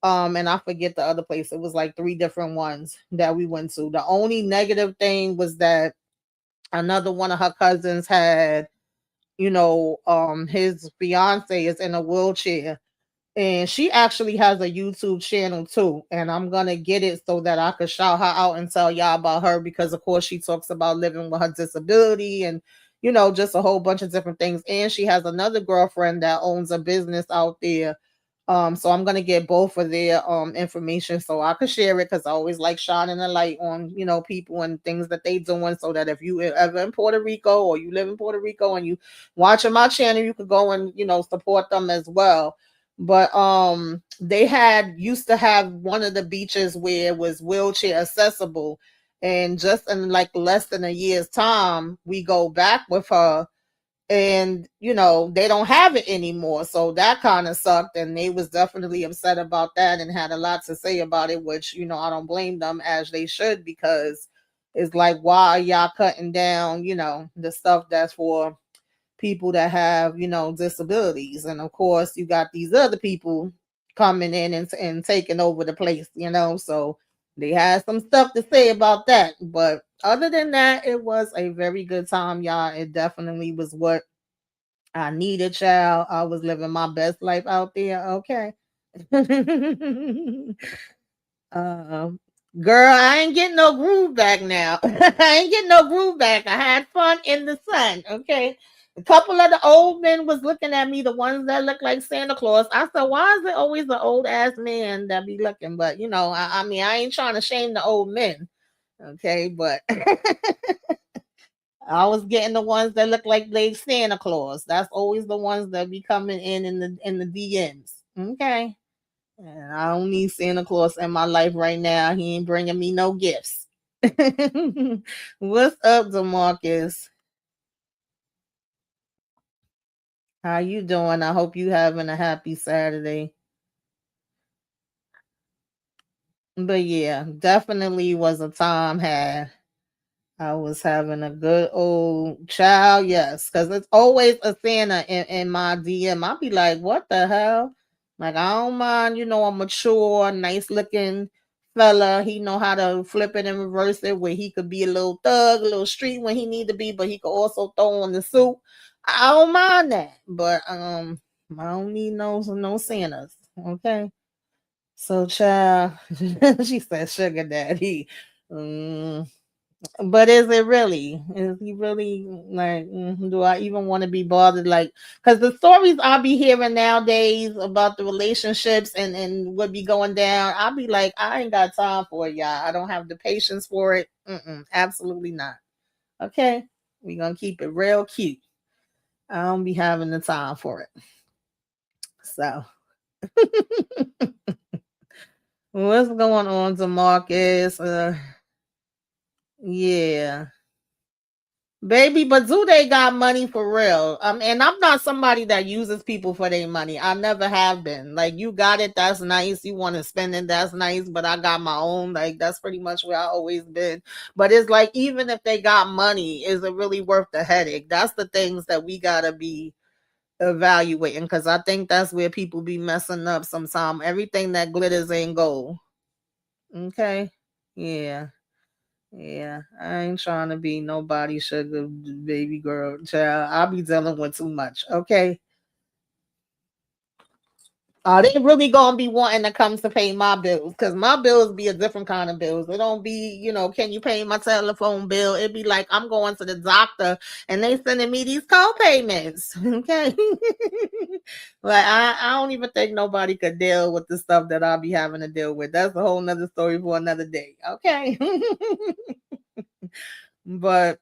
And I forget the other place. It was like three different ones that we went to. The only negative thing was that another one of her cousins had, his fiance is in a wheelchair, and she actually has a YouTube channel too. And I'm gonna get it so that I could shout her out and tell y'all about her, because of course she talks about living with her disability and just a whole bunch of different things. And she has another girlfriend that owns a business out there. So I'm gonna get both of their information so I could share it, because I always like shining a light on people and things that they doing, so that if you ever in Puerto Rico or you live in Puerto Rico and you watching my channel, you could go and support them as well. But they had used to have one of the beaches where it was wheelchair accessible, and just in like less than a year's time we go back with her, and they don't have it anymore, so that kind of sucked, and they was definitely upset about that and had a lot to say about it, which I don't blame them, as they should, because it's like, why are y'all cutting down the stuff that's for people that have disabilities? And of course you got these other people coming in and taking over the place, so they had some stuff to say about that. But other than that, it was a very good time, y'all. It definitely was what I needed, child. I was living my best life out there. Okay. um, Girl, I ain't getting no groove back now. I ain't getting no groove back. I had fun in the sun. Okay. A couple of the old men was looking at me, the ones that look like Santa Claus. I said, why is it always the old ass man that be looking? But I mean, I ain't trying to shame the old men. Okay, but I was getting the ones that look like they Santa Claus. That's always the ones that be coming in the DMs. Okay. And I don't need Santa Claus in my life right now. He ain't bringing me no gifts. What's up, Demarcus? How you doing? I hope you having a happy Saturday. But yeah, definitely was a time had. I was having a good old child, yes, because it's always a Santa in my DM. I'll be like, what the hell? Like, I don't mind, a mature, nice looking fella. He know how to flip it and reverse it, where he could be a little thug, a little street when he need to be, but he could also throw on the suit. I don't mind that. But I don't need no Santas. Okay. So child, she said sugar daddy. Mm, but is it really? Is he really like? Do I even want to be bothered? Like, because the stories I be hearing nowadays about the relationships and what be going down, I'll be like, I ain't got time for it, y'all. I don't have the patience for it. Absolutely not. Okay, we gonna keep it real cute. I don't be having the time for it. So, what's going on, Demarcus? Yeah. Baby, but do they got money for real? And I'm not somebody that uses people for their money. I never have been. Like, you got it, that's nice. You want to spend it, that's nice. But I got my own. Like, that's pretty much where I always been. But it's like, even if they got money, is it really worth the headache? That's the things that we gotta be evaluating, because I think that's where people be messing up sometimes. Everything that glitters ain't gold. Okay. Yeah. Yeah, I ain't trying to be nobody sugar baby girl child. I'll be dealing with too much. Okay. Are they really gonna be wanting to come to pay my bills? Because my bills be a different kind of bills. It don't be, can you pay my telephone bill? It be like I'm going to the doctor and they sending me these co-payments. Okay. Like I don't even think nobody could deal with the stuff that I'll be having to deal with. That's a whole nother story for another day. Okay. But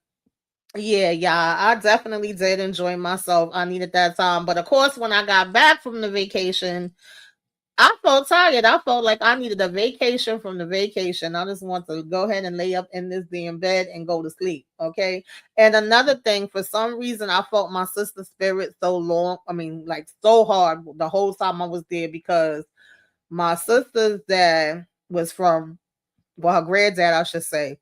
yeah, yeah, I definitely did enjoy myself. I needed that time. But of course, when I got back from the vacation, I felt tired. I felt like I needed a vacation from the vacation. I just want to go ahead and lay up in this damn bed and go to sleep. Okay. And another thing, for some reason, I felt my sister's spirit so long. I mean, like so hard the whole time I was there, because my sister's dad was from, well, her granddad, I should say,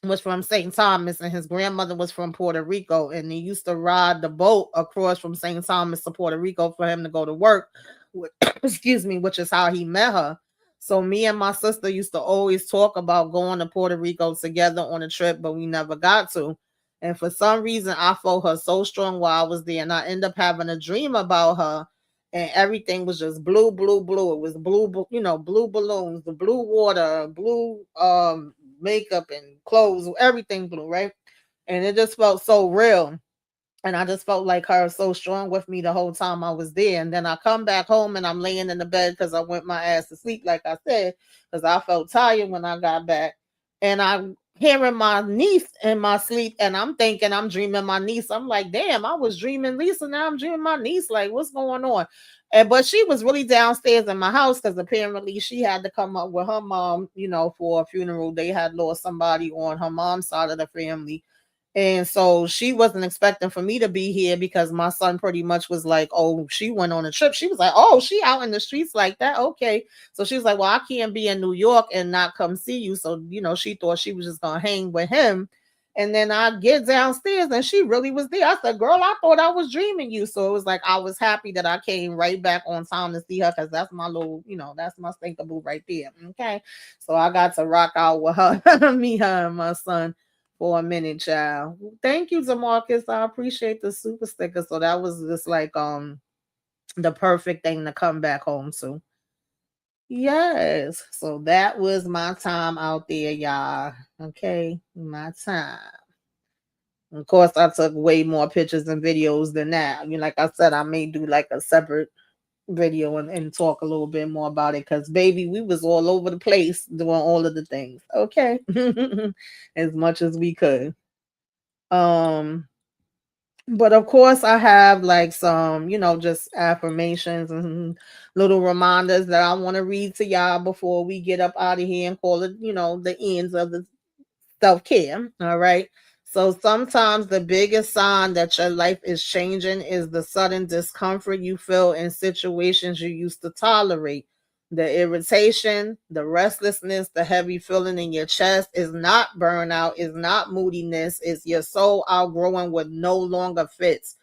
was from St. Thomas, and his grandmother was from Puerto Rico, and he used to ride the boat across from St. Thomas to Puerto Rico for him to go to work. Excuse me, which is how he met her. So me and my sister used to always talk about going to Puerto Rico together on a trip, but we never got to. And for some reason, I felt her so strong while I was there, and I ended up having a dream about her, and everything was just blue, blue, blue. It was blue, blue balloons, the blue water, blue makeup and clothes, everything blue, right? And it just felt so real. And I just felt like her so strong with me the whole time I was there. And then I come back home and I'm laying in the bed because I went my ass to sleep, like I said, because I felt tired when I got back. And I'm hearing my niece in my sleep, and I'm thinking I'm dreaming my niece. I'm like, damn, I was dreaming Lisa. Now I'm dreaming my niece. Like, what's going on? And but she was really downstairs in my house because apparently she had to come up with her mom, for a funeral. They had lost somebody on her mom's side of the family, and so she wasn't expecting for me to be here because my son pretty much was like, oh, she went on a trip. She was like, oh, she out in the streets like that. Okay. So she was like, well, I can't be in New York and not come see you. So, she thought she was just going to hang with him. And then I get downstairs and she really was there. I said, girl, I thought I was dreaming you. So it was like, I was happy that I came right back on time to see her, because that's my little, that's my stinkable right there. Okay. So I got to rock out with her, me, her, and my son for a minute, child. Thank you, Demarcus. I appreciate the super sticker. So that was just like the perfect thing to come back home to. Yes. So that was my time out there, y'all. Okay, my time. Of course, I took way more pictures and videos than that. I mean, like I said, I may do like a separate video and talk a little bit more about it, because baby, we was all over the place doing all of the things. Okay. As much as we could. Um but of course I have like some, just affirmations and little reminders that I want to read to y'all before we get up out of here and call it, the ends of the self-care. All right. So sometimes the biggest sign that your life is changing is the sudden discomfort you feel in situations you used to tolerate. The irritation, the restlessness, the heavy feeling in your chest is not burnout, is not moodiness, it's your soul outgrowing what no longer fits.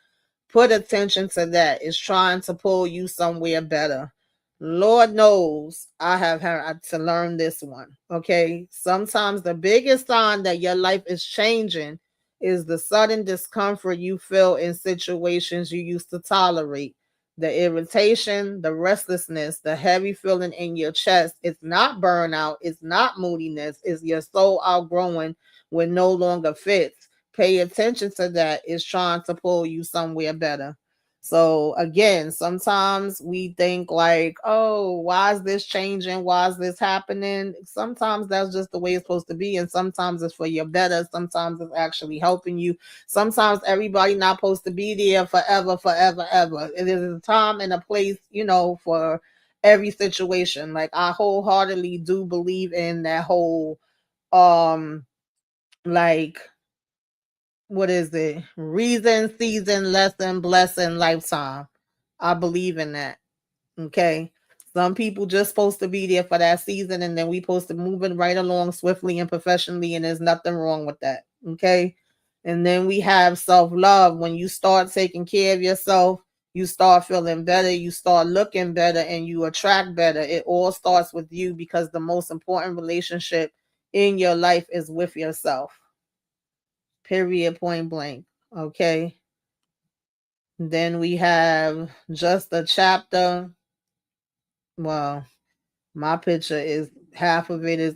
Put attention to that. It's trying to pull you somewhere better. Lord knows I have had to learn this one. Okay. Sometimes the biggest sign that your life is changing is the sudden discomfort you feel in situations you used to tolerate. The irritation, the restlessness, the heavy feeling in your chest. It's not burnout. It's not moodiness. It's your soul outgrowing when no longer fits. Pay attention to that. It's trying to pull you somewhere better. So again, sometimes we think like, oh, why is this changing? Why is this happening? Sometimes that's just the way it's supposed to be. And sometimes it's for your better. Sometimes it's actually helping you. Sometimes everybody not supposed to be there forever, forever, ever. It is a time and a place, for every situation. Like I wholeheartedly do believe in that whole um like, what is it? Reason, season, lesson, blessing, lifetime. I believe in that. Okay. Some people just supposed to be there for that season, and then we supposed to moving right along swiftly and professionally, and there's nothing wrong with that. Okay. And then we have self-love. When you start taking care of yourself, you start feeling better, you start looking better, and you attract better. It all starts with you, because the most important relationship in your life is with yourself. Period, point blank. Okay. Then we have just a chapter. Well, my picture is half of it is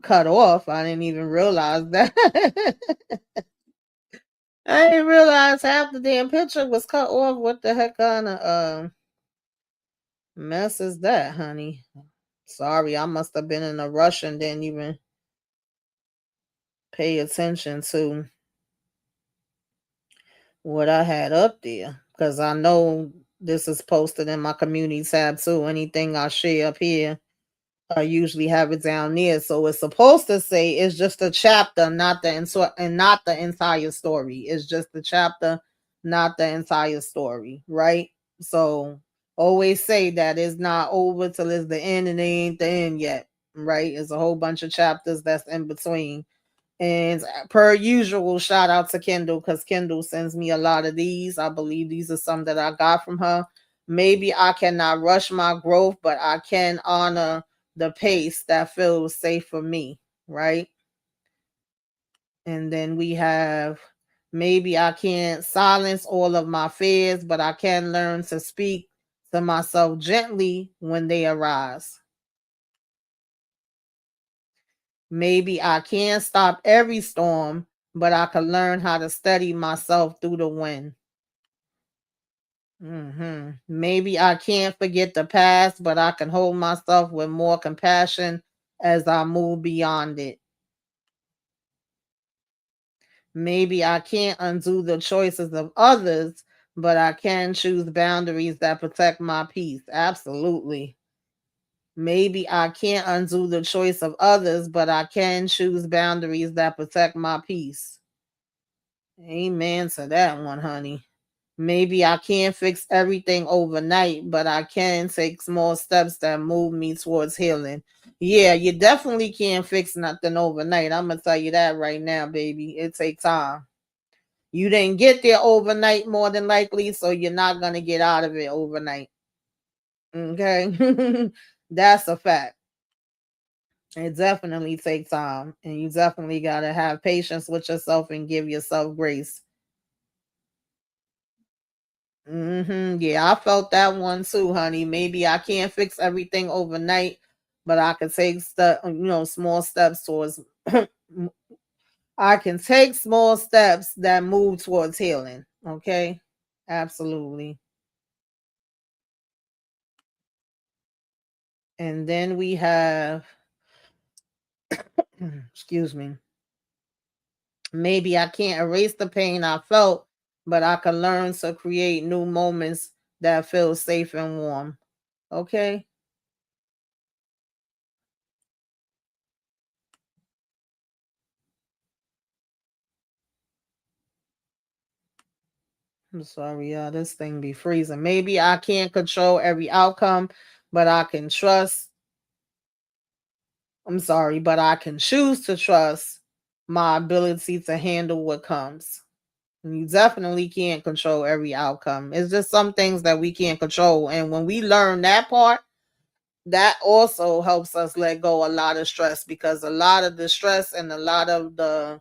cut off. I didn't even realize that. I didn't realize half the damn picture was cut off. What the heck kind of mess is that, honey? Sorry, I must have been in a rush and didn't even pay attention to what I had up there, because I know This is posted in my community tab too. Anything I share up here, I usually have it down there. So it's supposed to say it's just a chapter, not the and not the entire story. It's just the chapter, not the entire story, right? So always say that it's not over till it's the end, and it ain't the end yet, right? It's a whole bunch of chapters that's in between. And per usual, shout out to Kendall because Kendall sends me a lot of these. I believe these are some that I got from her. Maybe I cannot rush my growth, but I can honor the pace that feels safe for me, right? And then we have maybe I can't silence all of my fears, but I can learn to speak to myself gently when they arise. Maybe I can't stop every storm, but I can learn how to steady myself through the wind. Maybe I can't forget the past, but I can hold myself with more compassion as I move beyond it. Maybe I can't undo the choices of others, but I can choose boundaries that protect my peace. Absolutely. Maybe I can't undo the choice of others, but I can choose boundaries that protect my peace. Amen to that one, honey. Maybe I can't fix everything overnight, but I can take small steps that move me towards healing. Yeah, you definitely can't fix nothing overnight. I'm going to tell you that right now, baby. It takes time. You didn't get there overnight, more than likely, so you're not going to get out of it overnight. Okay? That's a fact. It definitely takes time, and you definitely got to have patience with yourself and give yourself grace. Yeah, I felt that one too, honey. Maybe I can't fix everything overnight, but I can take small steps towards I can take small steps that move towards healing. Okay? Absolutely. And then we have excuse me. Maybe I can't erase the pain I felt, but I can learn to create new moments that feel safe and warm. Okay? I'm sorry, y'all. This thing be freezing. Maybe I can't control every outcome, but I can trust. I'm sorry, but I can choose to trust my ability to handle what comes. And you definitely can't control every outcome. It's just some things that we can't control. And when we learn that part, that also helps us let go a lot of stress because a lot of the stress and a lot of the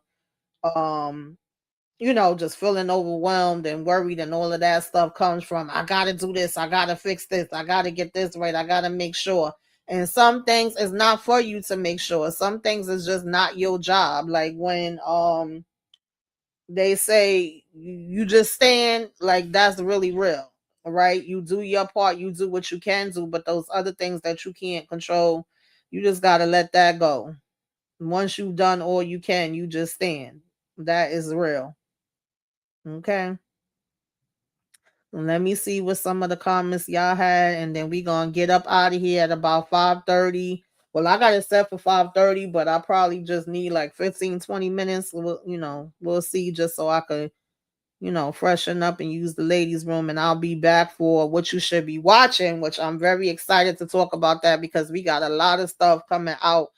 um just feeling overwhelmed and worried and all of that stuff comes from I gotta do this, I gotta fix this, I gotta get this right, I gotta make sure. And some things is not for you to make sure. Some things is just not your job. Like when they say you just stand, like that's really real. Right? You do your part, you do what you can do, but those other things that you can't control, you just gotta let that go. Once you've done all you can, you just stand. That is real. Okay. Let me see what some of the comments y'all had, and then we gonna get up out of here at about 5:30. Well, I got it set for 5:30, but I probably just need like 15, 20 minutes. We'll see just so I could, freshen up and use the ladies' room, and I'll be back for what you should be watching, which I'm very excited to talk about that because we got a lot of stuff coming out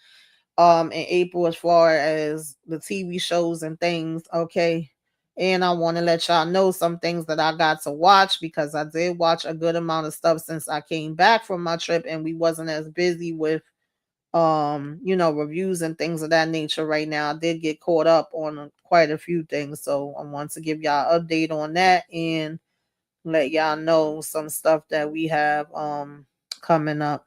in April as far as the TV shows and things. Okay. And I want to let y'all know some things that I got to watch because I did watch a good amount of stuff since I came back from my trip and we wasn't as busy with reviews and things of that nature right now. I did get caught up on quite a few things. So I want to give y'all an update on that and let y'all know some stuff that we have coming up.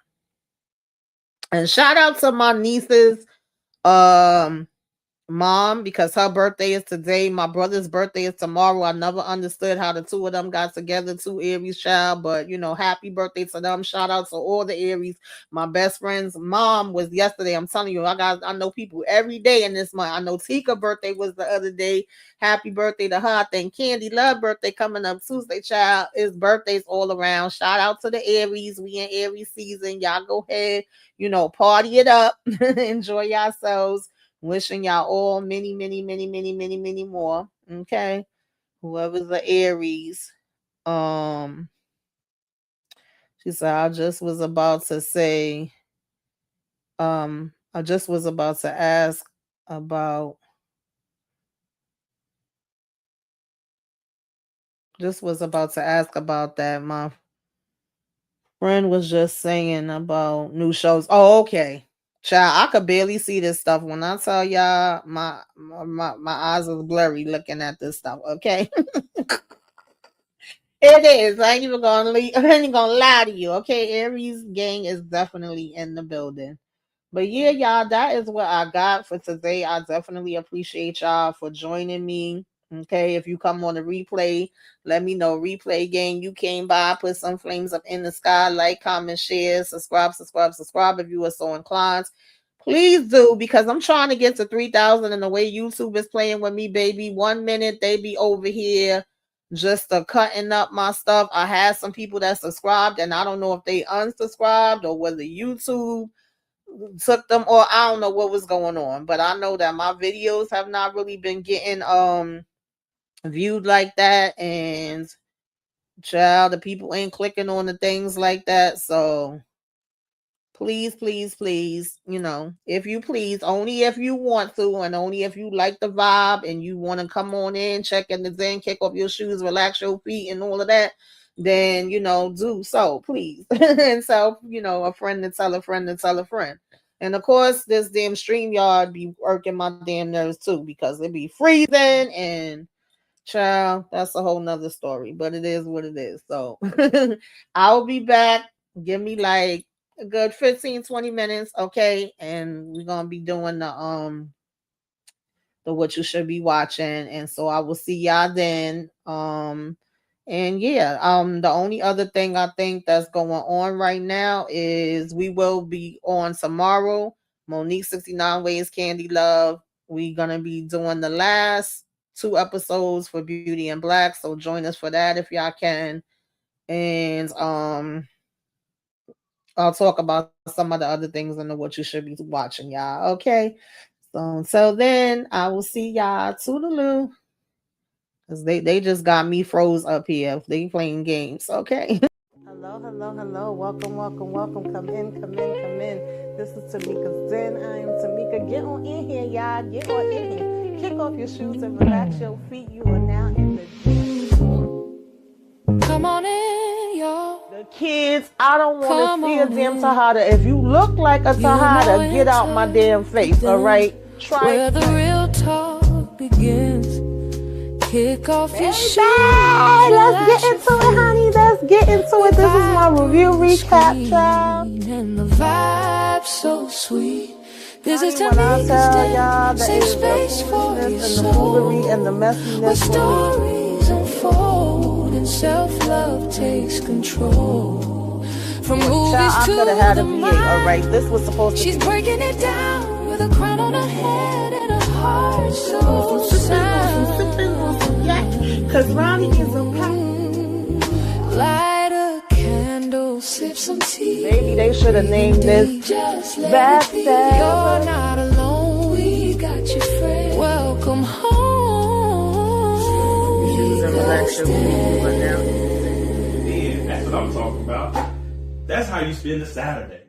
And shout out to my nieces. Um mom, because her birthday is today. My brother's birthday is tomorrow. I never understood how the two of them got together, two Aries child, but happy birthday to them. Shout out to all the Aries. My best friend's mom was yesterday. I'm telling you, I know people every day in this month. I know Tika birthday was the other day. Happy birthday to her. I think Candy Love birthday coming up Tuesday, child. It's birthdays all around. Shout out to the Aries. We in Aries season. Y'all go ahead, party it up. Enjoy yourselves. Wishing y'all all many, many, many, many, many, many more. Okay. Whoever's the Aries. She said, I just was about to ask about that. My friend was just saying about new shows. Oh, okay. Child, I could barely see this stuff. When I tell y'all, my eyes is blurry looking at this stuff. Okay. It is. I ain't even gonna I ain't gonna lie to you. Okay, Aries gang is definitely in the building. But yeah, y'all, that is what I got for today. I definitely appreciate y'all for joining me. Okay, if you come on the replay, let me know. Replay gang, you came by, put some flames up in the sky, like, comment, share, subscribe, if you are so inclined. Please do, because I'm trying to get to 3,000, and the way YouTube is playing with me, baby, 1 minute they be over here just cutting up my stuff. I had some people that subscribed, and I don't know if they unsubscribed or whether YouTube took them, or I don't know what was going on. But I know that my videos have not really been getting viewed like that, and child, the people ain't clicking on the things like that. So please, please, please, if you please, only if you want to, and only if you like the vibe and you want to come on in, check in the zen, kick off your shoes, relax your feet, and all of that, then do so, please. And so, a friend to tell a friend to tell a friend. And of course, this damn StreamYard be working my damn nerves too, because it be freezing, and child, that's a whole nother story. But it is what it is. So I'll be back. Give me like a good 15-20 minutes, okay? And we're gonna be doing the what you should be watching. And so I will see y'all then. And yeah, the only other thing I think that's going on right now is we will be on tomorrow. Monique 69 Ways Candy Love. We're gonna be doing the last 2 episodes for Beauty and Black. So join us for that if y'all can. And I'll talk about some of the other things in the what you should be watching, y'all. Okay. So until then, I will see y'all. Toodaloo. Because they just got me froze up here. They playing games. Okay. Hello, hello, hello. Welcome, welcome, welcome. Come in, come in, come in. This is Tamika's Den. I am Tamika. Get on in here, y'all. Get on in here. Kick off your shoes and relax your feet. You are now in the den. Come on in, y'all. The kids, I don't want to see a damn Tahada. If you look like a Tahada, get out my damn face, all right? Try where the real talk begins. Kick off your shoes. Let's get into it, honey. Let's get into it. This is my review recap, child. And the vibe so sweet. This is when I tell y'all that safe is space for your and the soul. foolery and the messiness. Where stories unfold and self-love takes control. From movies I to could have had a the VA, mind. all right? This was supposed to She's be. breaking it down with a crown on her head and a heart so sound. Because Ronnie is a Light a candle, sip some tea. Baby, they should have named this Bad You're not alone, we got your friend. Welcome home. Yeah, that's what I'm talking about. That's how you spend a Saturday.